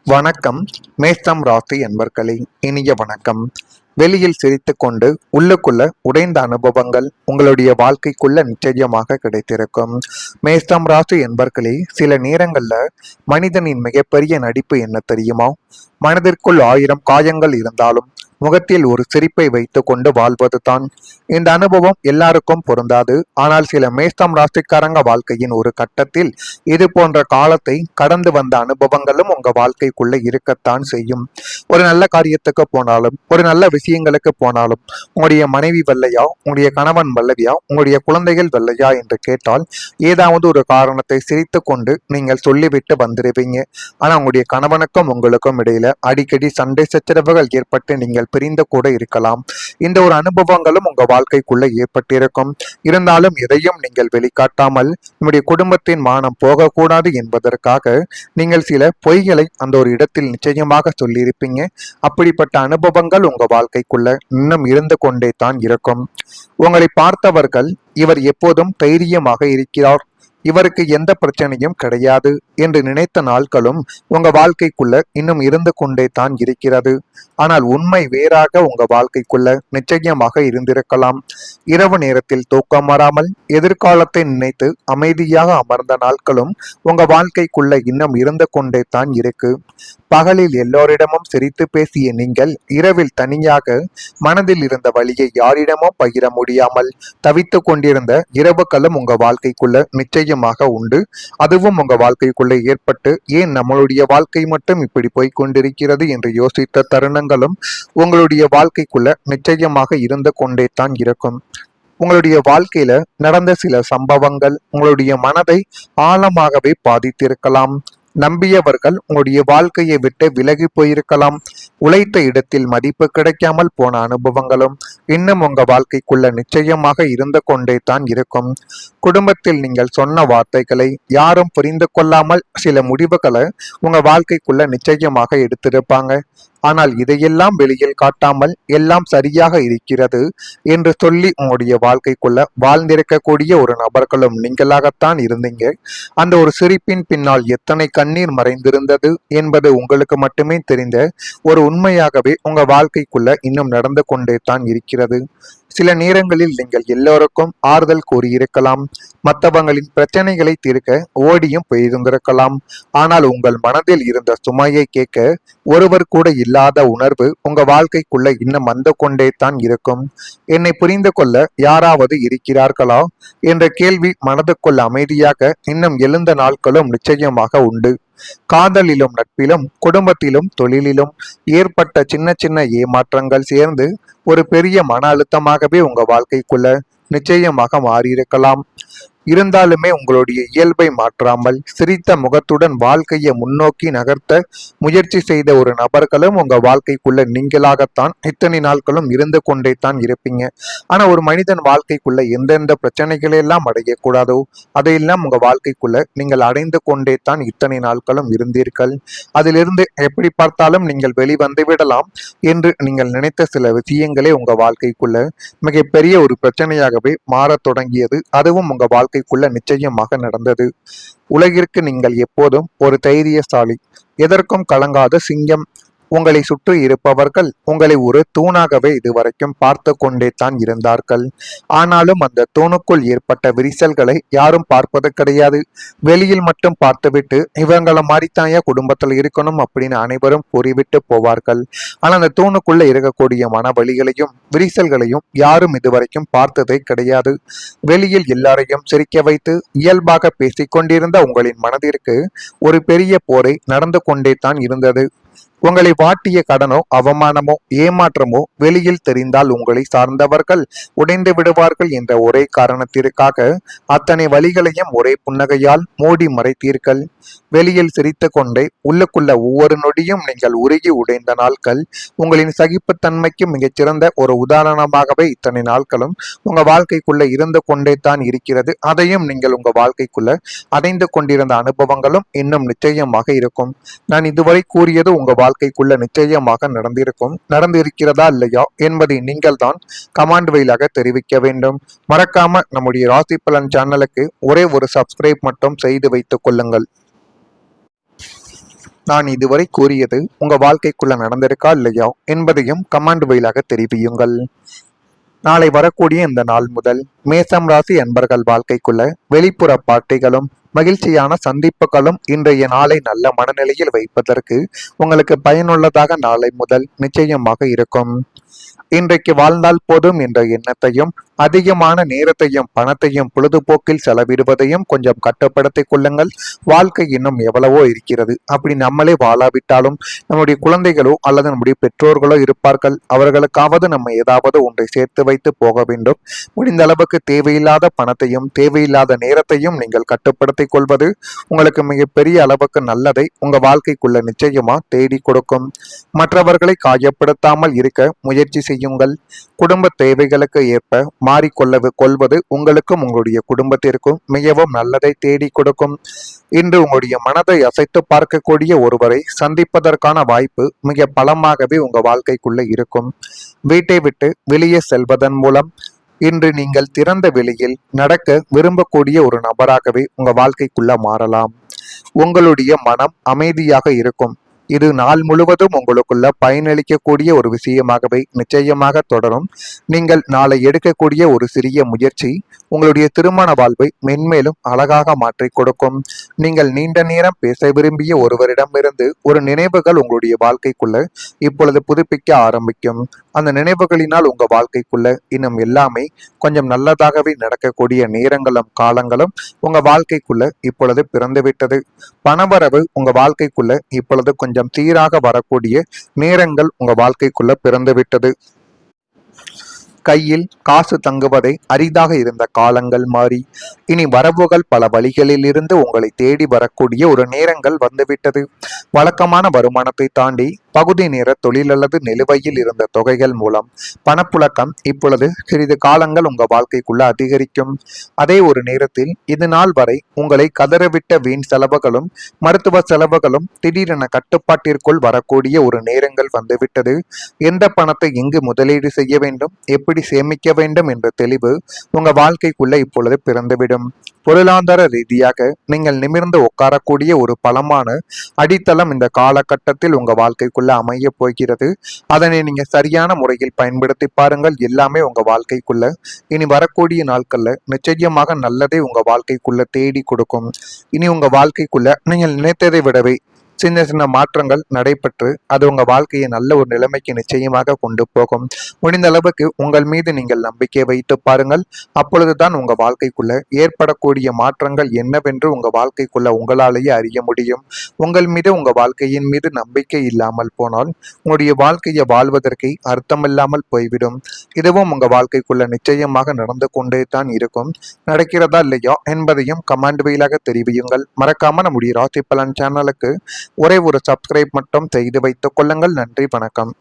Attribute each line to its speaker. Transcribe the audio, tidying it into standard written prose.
Speaker 1: வணக்கம். மேஷம் ராசி என்பர்களே, இனிய வணக்கம். வெளியில் சிரித்துக் கொண்டு உள்ளுக்குள்ள உடைந்த அனுபவங்கள் உங்களுடைய வாழ்க்கைக்குள்ள நிச்சயமாக கிடைத்திருக்கும். மேஷம் ராசி என்பர்களே, சில நேரங்கள்ல மனிதனின் மிகப்பெரிய நடிப்பு என்ன தெரியுமா? மனதிற்குள் 1000 காயங்கள் இருந்தாலும் முகத்தில் ஒரு சிரிப்பை வைத்துக் கொண்டு வாழ்வது தான். இந்த அனுபவம் எல்லாருக்கும் பொருந்தாது. ஆனால் சில மேஷம் ராசிக்காரங்க வாழ்க்கையின் ஒரு கட்டத்தில் இது போன்ற காலத்தை கடந்து வந்த அனுபவங்களும் உங்க வாழ்க்கைக்குள்ள இருக்கத்தான் செய்யும். ஒரு நல்ல காரியத்துக்கு போனாலும், ஒரு நல்ல விஷயங்களுக்கு போனாலும், உங்களுடைய மனைவி வெள்ளையா, உங்களுடைய கணவன் வெள்ளையா, உங்களுடைய குழந்தைகள் வெள்ளையா என்று கேட்டால் ஏதாவது ஒரு காரணத்தை சிரித்து கொண்டு நீங்கள் சொல்லிவிட்டு வந்துடுவீங்க. ஆனா உங்களுடைய கணவனுக்கும் உங்களுக்கும் இடையில அடிக்கடி சண்டை சச்சரவுகள் ஏற்பட்டு நீங்கள் பிரிந்து கூட இருக்கலாம். இந்த ஒரு அனுபவங்களும் உங்க வாழ்க்கைக்குள்ள ஏற்பட்டிருக்கும். இருந்தாலும் எதையும் நீங்கள் வெளிக்காட்டாமல் நம்முடைய குடும்பத்தின் மானம் போகக்கூடாது என்பதற்காக நீங்கள் சில பொய்களை அந்த ஒரு இடத்தில் நிச்சயமாக சொல்லியிருப்பீங்க. அப்படிப்பட்ட அனுபவங்கள் உங்க வாழ்க்கைக்குள்ள இன்னும் இருந்து கொண்டே தான் இருக்கும். உங்களை பார்த்தவர்கள் இவர் எப்போதும் தைரியமாக இருக்கிறார், இவருக்கு எந்த பிரச்சனையும் கிடையாது என்று நினைத்த நாட்களும் உங்க வாழ்க்கைக்குள்ள இன்னும் இருந்து கொண்டே தான் இருக்கிறது. ஆனால் உண்மை வேறாக உங்க வாழ்க்கைக்குள்ள நிச்சயமாக இருந்திருக்கலாம். இரவு நேரத்தில் தூக்கம் வராமல் எதிர்காலத்தை நினைத்து அமைதியாக அமர்ந்த நாட்களும் உங்க வாழ்க்கைக்குள்ள இன்னும் இருந்து கொண்டே தான் இருக்கு. பகலில் எல்லோரிடமும் சிரித்து பேசிய நீங்கள் இரவில் தனியாக மனதில் இருந்த வழியை யாரிடமும் பகிர முடியாமல் தவித்து கொண்டிருந்த இரவுகளும் உங்க வாழ்க்கைக்குள்ள நிச்சயமாக உண்டு. அதுவும் உங்க வாழ்க்கைக்குள்ள ஏற்பட்டு ஏன் நம்மளுடைய வாழ்க்கை மட்டும் இப்படி போய்கொண்டிருக்கிறது என்று யோசித்த தருணங்களும் உங்களுடைய வாழ்க்கைக்குள்ள நிச்சயமாக இருந்து கொண்டே தான் இருக்கும். உங்களுடைய வாழ்க்கையில நடந்த சில சம்பவங்கள் உங்களுடைய மனதை ஆழமாகவே பாதித்திருக்கலாம். நம்பியவர்கள் உங்களுடைய வாழ்க்கையை விட்டு விலகி போயிருக்கலாம். உழைத்த இடத்தில் மதிப்பு கிடைக்காமல் போன அனுபவங்களும் இன்னும் உங்க வாழ்க்கைக்குள்ள நிச்சயமாக இருந்து கொண்டே தான் இருக்கும். குடும்பத்தில் நீங்கள் சொன்ன வார்த்தைகளை யாரும் புரிந்து கொள்ளாமல் சில முடிவுகளை உங்க வாழ்க்கைக்குள்ள நிச்சயமாக எடுத்திருப்பாங்க. ஆனால் இதையெல்லாம் வெளியில் காட்டாமல் எல்லாம் சரியாக இருக்கிறது என்று சொல்லி உங்களுடைய வாழ்க்கைக்குள்ள வாழ்ந்திருக்கக்கூடிய ஒரு நபர்களும் நீங்களாகத்தான் இருந்தீங்க. அந்த ஒரு சிரிப்பின் பின்னால் எத்தனை கண்ணீர் மறைந்திருந்தது என்பது உங்களுக்கு மட்டுமே தெரிந்த ஒரு உண்மையாகவே உங்க வாழ்க்கைக்குள்ள இன்னும் நடந்து கொண்டே தான் இருக்கிறது. சில நேரங்களில் நீங்கள் எல்லோருக்கும் ஆறுதல் கூறியிருக்கலாம், மற்றவங்களின் பிரச்சனைகளை தீர்க்க ஓடியும் போயிருந்திருக்கலாம். ஆனால் உங்கள் மனதில் இருந்த சுமையை கேட்க ஒருவர் கூட இல்லாத உணர்வு உங்க வாழ்க்கைக்குள்ள இன்னும் வந்து கொண்டே தான் இருக்கும். என்னை புரிந்து கொள்ள யாராவது இருக்கிறார்களா என்ற கேள்வி மனதுக்குள்ள அமைதியாக இன்னும் எழுந்த நாட்களும் நிச்சயமாக உண்டு. காதலிலும் நட்பிலும் குடும்பத்திலும் தொழிலிலும் ஏற்பட்ட சின்ன சின்ன ஏமாற்றங்கள் சேர்ந்து ஒரு பெரிய மன அழுத்தமாகவே உங்க வாழ்க்கைக்குள்ள நிச்சயமாக மாறியிருக்கலாம். இருந்தாலுமே உங்களுடைய இயல்பை மாற்றாமல் சிரித்த முகத்துடன் வாழ்க்கையை முன்னோக்கி நகர்த்த முயற்சி செய்த ஒரு நபர்களும் உங்க வாழ்க்கைக்குள்ள நீங்களாகத்தான் இத்தனை நாட்களும் இருந்து கொண்டே தான் இருப்பீங்க. ஆனா ஒரு மனிதன் வாழ்க்கைக்குள்ள எந்தெந்த பிரச்சனைகளை எல்லாம் அடையக்கூடாதோ அதையெல்லாம் உங்க வாழ்க்கைக்குள்ள நீங்கள் அடைந்து கொண்டே தான் இத்தனை நாட்களும் இருந்தீர்கள். அதிலிருந்து எப்படி பார்த்தாலும் நீங்கள் வெளிவந்து விடலாம் என்று நீங்கள் நினைத்த சில விஷயங்களே உங்க வாழ்க்கைக்குள்ள மிகப்பெரிய ஒரு பிரச்சனையாகவே மாறத் தொடங்கியது. அதுவும் உங்க வாழ்க்கைக்குள்ள நிச்சயமாக நடந்தது. உலகிற்கு நீங்கள் எப்போதும் ஒரு தைரியசாலி, எதற்கும் கலங்காத சிங்கம். உங்களை சுற்றி இருப்பவர்கள் உங்களை ஒரு தூணாகவே இதுவரைக்கும் பார்த்து கொண்டே தான் இருந்தார்கள். ஆனாலும் அந்த தூணுக்குள் ஏற்பட்ட விரிசல்களை யாரும் பார்ப்பது கிடையாது. வெளியில் மட்டும் பார்த்துவிட்டு இவங்கள மாதிரித்தாயா குடும்பத்தில் இருக்கணும் அப்படின்னு அனைவரும் கூறிவிட்டு போவார்கள். ஆனால் அந்த தூணுக்குள்ள இருக்கக்கூடிய மனவழிகளையும் விரிசல்களையும் யாரும் இதுவரைக்கும் பார்த்ததே கிடையாது. வெளியில் எல்லாரையும் சிரிக்க வைத்து இயல்பாக பேசிக்கொண்டிருந்த உங்களின் மனதிற்கு ஒரு பெரிய போரை நடந்து கொண்டே தான் இருந்தது. உங்களை வாட்டிய கடனோ அவமானமோ ஏமாற்றமோ வெளியில் தெரிந்தால் உங்களை சார்ந்தவர்கள் உடைந்து விடுவார்கள் என்ற ஒரே காரணத்திற்காக அத்தனை வழிகளையும் ஒரே புன்னகையால் மூடி மறைத்தீர்கள். வெளியில் சிரித்து கொண்டே உள்ளுக்குள்ள ஒவ்வொரு நொடியும் நீங்கள் உருகி உடைந்த நாட்கள் உங்களின் சகிப்புத்தன்மைக்கு மிகச்சிறந்த ஒரு உதாரணமாகவே இத்தனை நாட்களும் உங்க வாழ்க்கைக்குள்ள இருந்து கொண்டே தான் இருக்கிறது. அதையும் நீங்கள் உங்க வாழ்க்கைக்குள்ள அடைந்து கொண்டிருந்த அனுபவங்களும் இன்னும் நிச்சயமாக இருக்கும். நான் இதுவரை கூறியது உங்க வாழ்க்கைக்குள்ள நிச்சயமாக நடந்திருக்கிறதா இல்லையா என்பதை நீங்கள் தான் கமெண்ட் வழியாக தெரிவிக்க வேண்டும். மறக்காம நம்முடைய ராசி பலன் சேனலுக்கு ஒரே ஒரு சப்ஸ்கிரைப் மட்டும் செய்து வைத்துக் கொள்ளுங்கள். நான் இதுவரை கூறியது உங்க வாழ்க்கைக்குள்ள நடந்திருக்கா இல்லையா என்பதையும் கமெண்ட் வாயிலாக தெரிவியுங்கள். நாளை வரக்கூடிய இந்த நாள் முதல் மேசம் ராசி அன்பர்கள் வாழ்க்கைக்குள்ள வெளிப்புற பார்ட்டிகளும் மகிழ்ச்சியான சந்திப்புகளும் இன்றைய நாளை நல்ல மனநிலையில் வைப்பதற்கு உங்களுக்கு பயனுள்ளதாக நாளை முதல் நிச்சயமாக இருக்கும். இன்றைக்கு வாழ்ந்தால் போதும் என்ற எண்ணத்தையும் அதிகமான நேரத்தையும் பணத்தையும் பொழுதுபோக்கில் செலவிடுவதையும் கொஞ்சம் கட்டுப்படுத்திக் கொள்ளுங்கள். வாழ்க்கை இன்னும் எவ்வளவோ இருக்கிறது. அப்படி நம்மளே வாழாவிட்டாலும் நம்முடைய குழந்தைகளோ அல்லது நம்முடைய பெற்றோர்களோ இருப்பார்கள். அவர்களுக்காவது நம்ம ஏதாவது ஒன்றை சேர்த்து வைத்து போக வேண்டும். முடிந்த அளவுக்கு தேவையில்லாத பணத்தையும் தேவையில்லாத நேரத்தையும் நீங்கள் கட்டுப்படுத்திக் கொள்வது உங்களுக்கு மிகப்பெரிய அளவுக்கு நல்லதை உங்க வாழ்க்கைக்குள்ள நிச்சயமா தேடி கொடுக்கும். மற்றவர்களை காயப்படுத்தாமல் இருக்க முயற்சி செய்யுங்கள். குடும்ப தேவைகளுக்கு ஏற்ப கொள்வது உங்களுக்கும் உங்களுடைய குடும்பத்திற்கும் மிகவும் நல்லதை தேடி கொடுக்கும். இன்று உங்களுடைய மனதை அசைத்து பார்க்கக்கூடிய ஒருவரை சந்திப்பதற்கான வாய்ப்பு மிக பலமாகவே உங்க வாழ்க்கைக்குள்ள இருக்கும். வீட்டை விட்டு வெளியே செல்வதன் மூலம் இன்று நீங்கள் திறந்த வெளியில் நடக்க விரும்பக்கூடிய ஒரு நபராகவே உங்க வாழ்க்கைக்குள்ள மாறலாம். உங்களுடைய மனம் அமைதியாக இருக்கும். இது நாள் முழுவதும் உங்களுக்குள்ள பயனளிக்கக்கூடிய ஒரு விஷயமாகவே நிச்சயமாக தொடரும். நீங்கள் நாளை எடுக்கக்கூடிய ஒரு சிறிய முயற்சி உங்களுடைய திருமண வாழ்வை மென்மேலும் அழகாக மாற்றி கொடுக்கும். நீங்கள் நீண்ட நேரம் பேச விரும்பிய ஒருவரிடமிருந்து ஒரு நினைவுகள் உங்களுடைய வாழ்க்கைக்குள்ள இப்பொழுது புதுப்பிக்க ஆரம்பிக்கும். அந்த நினைவுகளினால் உங்க வாழ்க்கைக்குள்ள இன்னும் எல்லாமே கொஞ்சம் நல்லதாகவே நடக்கக்கூடிய நேரங்களும் காலங்களும் உங்க வாழ்க்கைக்குள்ள இப்பொழுது பிறந்துவிட்டது. பணவரவு உங்க வாழ்க்கைக்குள்ள இப்பொழுது கொஞ்சம் சீராக வரக்கூடிய நேரங்கள் உங்க வாழ்க்கைக்குள்ள பிறந்துவிட்டது. கையில் காசு தங்குவதை அரிதாக இருந்த காலங்கள் மாறி இனி வரவுகள் பல வழிகளில் இருந்து உங்களை தேடி வரக்கூடிய ஒரு நேரங்கள் வந்துவிட்டது. வழக்கமான வருமானத்தை தாண்டி பகுதி நேர தொழில் அல்லது நிலுவையில் இருந்த தொகைகள் மூலம் பணப்புழக்கம் இப்பொழுது சிறிது காலங்கள் உங்க வாழ்க்கைக்குள்ள அதிகரிக்கும். அதே ஒரு நேரத்தில் இது நாள் வரை உங்களை கதறவிட்ட வீண் செலவுகளும் மருத்துவ செலவுகளும் திடீரென கட்டுப்பாட்டிற்குள் வரக்கூடிய ஒரு நேரங்கள் வந்துவிட்டது. எந்த பணத்தை எங்கு முதலீடு செய்ய வேண்டும், எப்படி சேமிக்க வேண்டும் என்ற தெளிவு உங்க வாழ்க்கைக்குள்ள இப்பொழுது பிறந்துவிடும். பொருளாதார ரீதியாக நீங்கள் நிமிர்ந்து உட்காரக்கூடிய ஒரு பலமான அடித்தளம் இந்த காலகட்டத்தில் உங்க வாழ்க்கைக்குள்ள அமைய போகிறது. அதனை நீங்க சரியான முறையில் பயன்படுத்தி பாருங்கள். எல்லாமே உங்க வாழ்க்கைக்குள்ள இனி வரக்கூடிய நாட்கள்ல நிச்சயமாக நல்லதே உங்க வாழ்க்கைக்குள்ள தேடி கொடுக்கும். இனி உங்க வாழ்க்கைக்குள்ள நீங்கள் நினைத்ததை விடவே சின்ன சின்ன மாற்றங்கள் நடைபெற்று அது உங்க வாழ்க்கையை நல்ல ஒரு நிலைமைக்கு நிச்சயமாக கொண்டு போகும். முடிந்த அளவுக்கு உங்கள் மீது நீங்கள் நம்பிக்கை வைத்து பாருங்கள். அப்பொழுதுதான் உங்க வாழ்க்கைக்குள்ள ஏற்படக்கூடிய மாற்றங்கள் என்னவென்று உங்க வாழ்க்கைக்குள்ள உங்களாலேயே அறிய முடியும். உங்கள் மீது உங்க வாழ்க்கையின் மீது நம்பிக்கை இல்லாமல் போனால் உங்களுடைய வாழ்க்கையை வாழ்வதற்கு அர்த்தமில்லாமல் போய்விடும். இதுவும் உங்க வாழ்க்கைக்குள்ள நிச்சயமாக நடந்து கொண்டே தான் இருக்கும். நடக்கிறதா இல்லையா என்பதையும் கமெண்ட் வாயிலாக தெரிவியுங்கள். மறக்காம நம்முடைய ராசி பலன் சேனலுக்கு ஒரே ஒரு சப்ஸ்கிரைப் மட்டும் செய்து வைத்துக் கொள்ளுங்கள். நன்றி, வணக்கம்.